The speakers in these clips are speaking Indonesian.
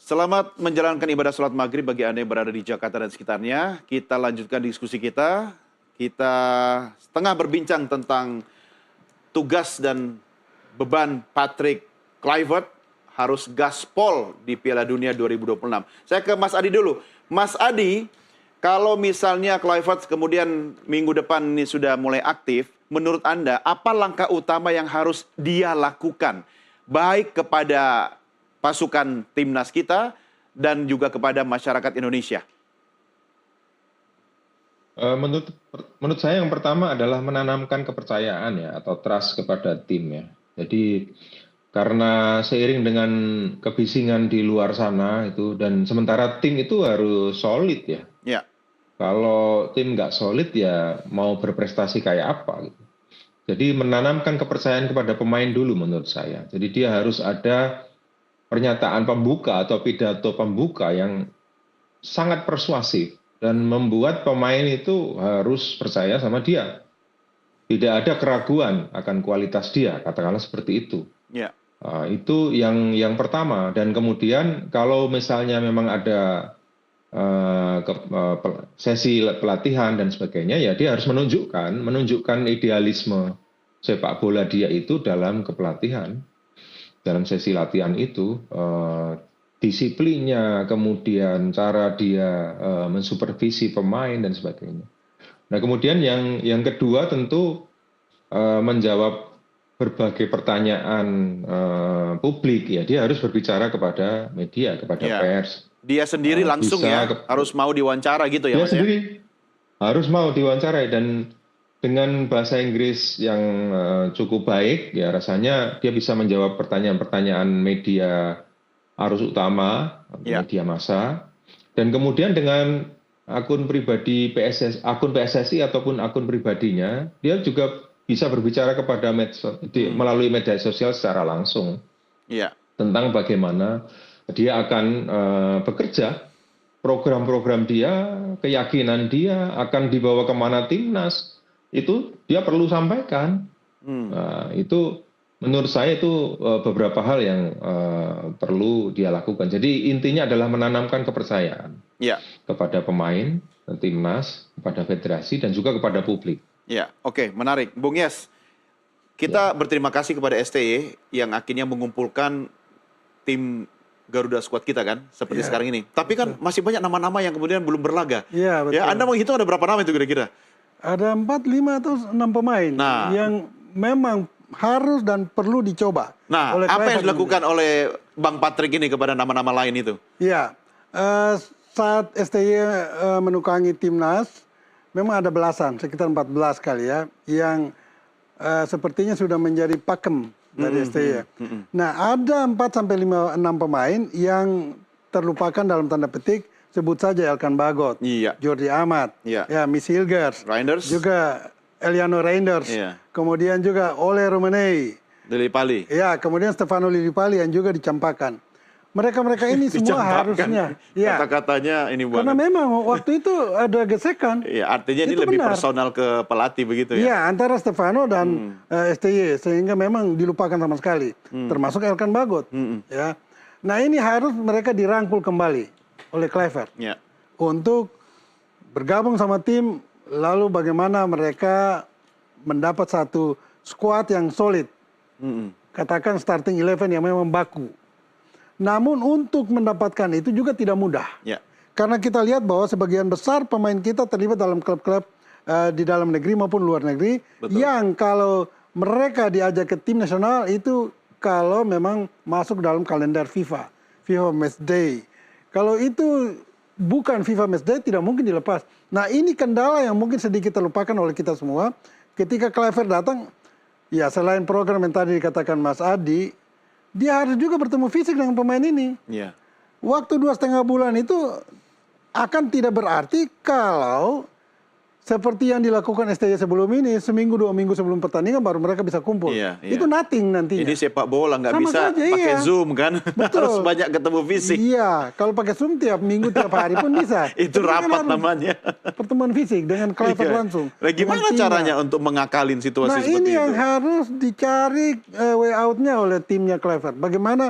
Selamat menjalankan ibadah sholat maghrib bagi Anda yang berada di Jakarta dan sekitarnya. Kita lanjutkan diskusi kita. Kita setengah berbincang tentang tugas dan beban Patrick Kluivert harus gaspol di Piala Dunia 2026. Saya ke Mas Adi dulu. Mas Adi, kalau misalnya Kluivert kemudian minggu depan ini sudah mulai aktif, menurut Anda apa langkah utama yang harus dia lakukan? Baik kepada pasukan timnas kita dan juga kepada masyarakat Indonesia. Menurut saya yang pertama adalah menanamkan kepercayaan ya atau trust kepada tim ya. Jadi karena seiring dengan kebisingan di luar sana itu dan sementara tim itu harus solid ya. Ya. Kalau tim nggak solid ya mau berprestasi kayak apa gitu. Jadi menanamkan kepercayaan kepada pemain dulu menurut saya. Jadi dia harus ada pernyataan pembuka atau pidato pembuka yang sangat persuasif dan membuat pemain itu harus percaya sama dia. Tidak ada keraguan akan kualitas dia, katakanlah seperti itu. Ya. Itu yang pertama. Dan kemudian kalau misalnya memang ada sesi pelatihan dan sebagainya, ya dia harus menunjukkan idealisme sepak bola dia itu dalam kepelatihan. Dalam sesi latihan itu, disiplinnya, kemudian cara dia mensupervisi pemain dan sebagainya. Nah kemudian yang kedua tentu menjawab berbagai pertanyaan publik ya, dia harus berbicara kepada media, kepada pers. Dia sendiri langsung harus mau diwawancara gitu ya Mas ya? Dia sendiri harus mau diwawancarai dan dengan bahasa Inggris yang cukup baik, ya rasanya dia bisa menjawab pertanyaan-pertanyaan media arus utama, media massa, dan kemudian dengan akun pribadi akun PSSI ataupun akun pribadinya, dia juga bisa berbicara kepada melalui media sosial secara langsung tentang bagaimana dia akan bekerja, program-program dia, keyakinan dia akan dibawa kemana timnas. Itu dia perlu sampaikan. Nah, itu menurut saya itu beberapa hal yang perlu dia lakukan. Jadi intinya adalah menanamkan kepercayaan kepada pemain, timnas, kepada federasi dan juga kepada publik. Ya, oke, menarik. Bung Yes, kita berterima kasih kepada STY yang akhirnya mengumpulkan tim Garuda Squad kita kan, seperti sekarang ini. Tapi kan masih banyak nama-nama yang kemudian belum berlaga. Iya, betul. Ya, Anda menghitung ada berapa nama itu kira-kira? Ada 4, 5, atau 6 pemain yang memang harus dan perlu dicoba. Nah, apa yang dilakukan oleh Bang Patrick ini kepada nama-nama lain itu? Iya, saat STY menukangi timnas, memang ada belasan, sekitar 14 kali ya, yang sepertinya sudah menjadi pakem dari STY. Nah, ada 4-6 pemain yang terlupakan dalam tanda petik. Sebut saja Elkan Bagot, Jordi Amat, Miss Hilgers, juga Eliano Reinders, kemudian juga Ole Romanei, Lillipali. Ya, kemudian Stefano Lillipali yang juga dicampakkan. Mereka ini semua harusnya. Kata-katanya ini bukan. Karena memang waktu itu ada gesekan. Iya, artinya ini lebih personal ke pelatih begitu ya? Iya, antara Stefano dan STY, sehingga memang dilupakan sama sekali. Termasuk Elkan Bagot. Ya. Nah ini harus mereka dirangkul kembali oleh Kluivert untuk bergabung sama tim, lalu bagaimana mereka mendapat satu skuad yang solid, katakan starting 11 yang memang baku. Namun untuk mendapatkan itu juga tidak mudah, karena kita lihat bahwa sebagian besar pemain kita terlibat dalam klub-klub di dalam negeri maupun luar negeri, yang kalau mereka diajak ke tim nasional itu kalau memang masuk dalam kalender FIFA Matchday. Kalau itu bukan FIFA Matchday, tidak mungkin dilepas. Nah ini kendala yang mungkin sedikit terlupakan oleh kita semua. Ketika Kluivert datang, ya selain program yang tadi dikatakan Mas Adi, dia harus juga bertemu fisik dengan pemain ini. Waktu 2,5 bulan itu akan tidak berarti kalau seperti yang dilakukan STY sebelum ini, seminggu 2 minggu sebelum pertandingan baru mereka bisa kumpul. Itu nothing nantinya. Ini sepak bola nggak bisa pakai Zoom kan? Harus banyak ketemu fisik. Iya, kalau pakai Zoom tiap minggu, tiap hari pun bisa. Itu rapat namanya. Pertemuan fisik dengan Kluivert langsung. Nah, gimana caranya untuk mengakalin situasi seperti itu? Nah ini yang harus dicari way out-nya oleh timnya Kluivert. Bagaimana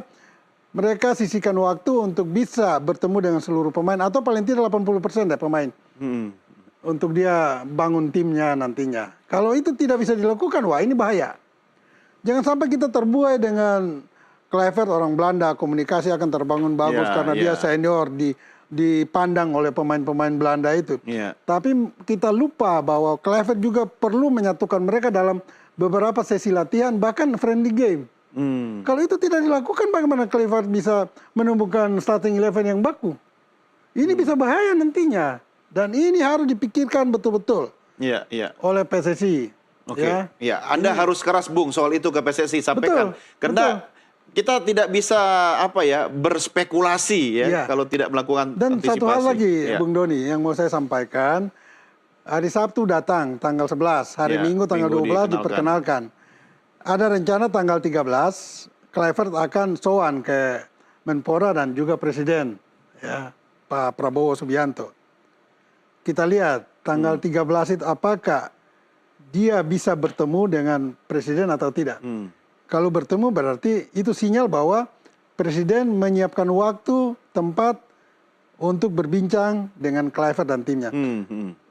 mereka sisihkan waktu untuk bisa bertemu dengan seluruh pemain atau paling tidak 80% deh pemain. Untuk dia bangun timnya nantinya. Kalau itu tidak bisa dilakukan, wah ini bahaya. Jangan sampai kita terbuai dengan Kluivert, orang Belanda, komunikasi akan terbangun bagus karena dia senior dipandang oleh pemain-pemain Belanda itu. Tapi kita lupa bahwa Kluivert juga perlu menyatukan mereka dalam beberapa sesi latihan, bahkan friendly game. Kalau itu tidak dilakukan, bagaimana Kluivert bisa menumbuhkan starting 11 yang baku? Ini bisa bahaya nantinya. Dan ini harus dipikirkan betul-betul oleh PSSI. Anda harus keras, Bung, soal itu ke PSSI, sampaikan. Karena kita tidak bisa berspekulasi kalau tidak melakukan dan antisipasi. Satu hal lagi, Bung Doni, yang mau saya sampaikan. Hari Sabtu datang tanggal 11, hari Minggu tanggal 12 diperkenalkan. Ada rencana tanggal 13, Kluivert akan sowan ke Menpora dan juga Presiden, Pak Prabowo Subianto. Kita lihat tanggal 13 itu apakah dia bisa bertemu dengan Presiden atau tidak. Kalau bertemu berarti itu sinyal bahwa Presiden menyiapkan waktu, tempat untuk berbincang dengan Kluivert dan timnya.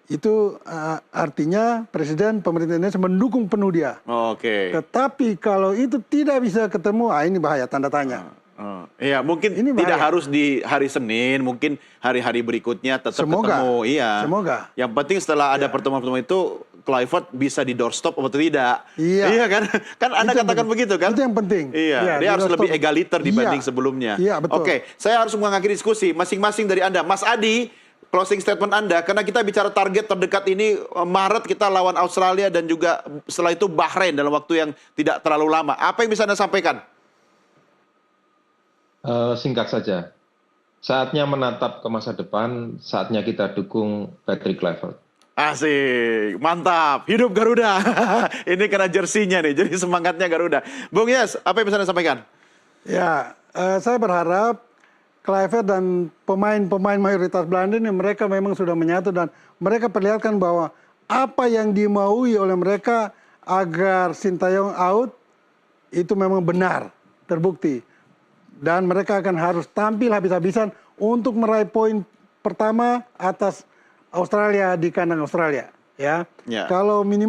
Itu artinya Presiden pemerintah Indonesia mendukung penuh dia. Tetapi kalau itu tidak bisa ketemu, ini bahaya, tanda tanya. Iya, mungkin ini tidak harus di hari Senin, mungkin hari-hari berikutnya tetap ketemu. Semoga. Yang penting setelah ada pertemuan-pertemuan itu, Kluivert bisa di doorstop atau tidak. Iya kan? Kan Anda katakan begitu kan? Itu yang penting. Iya, dia harus lebih egaliter dibanding sebelumnya. Iya, betul. Oke, saya harus mengakhiri diskusi masing-masing dari Anda. Mas Adi, closing statement Anda, karena kita bicara target terdekat ini Maret kita lawan Australia dan juga setelah itu Bahrain dalam waktu yang tidak terlalu lama. Apa yang bisa Anda sampaikan? Singkat saja, saatnya menatap ke masa depan, saatnya kita dukung Patrick Kluivert. Asik, mantap, hidup Garuda. Ini karena jersinya nih, jadi semangatnya Garuda. Bung Yes, apa yang bisa Anda sampaikan? Ya, saya berharap Kluivert dan pemain-pemain mayoritas Belanda ini mereka memang sudah menyatu dan mereka perlihatkan bahwa apa yang dimaui oleh mereka agar Sintayong out itu memang benar, terbukti. Dan mereka akan harus tampil habis-habisan untuk meraih poin pertama atas Australia di kandang Australia. Kalau minimal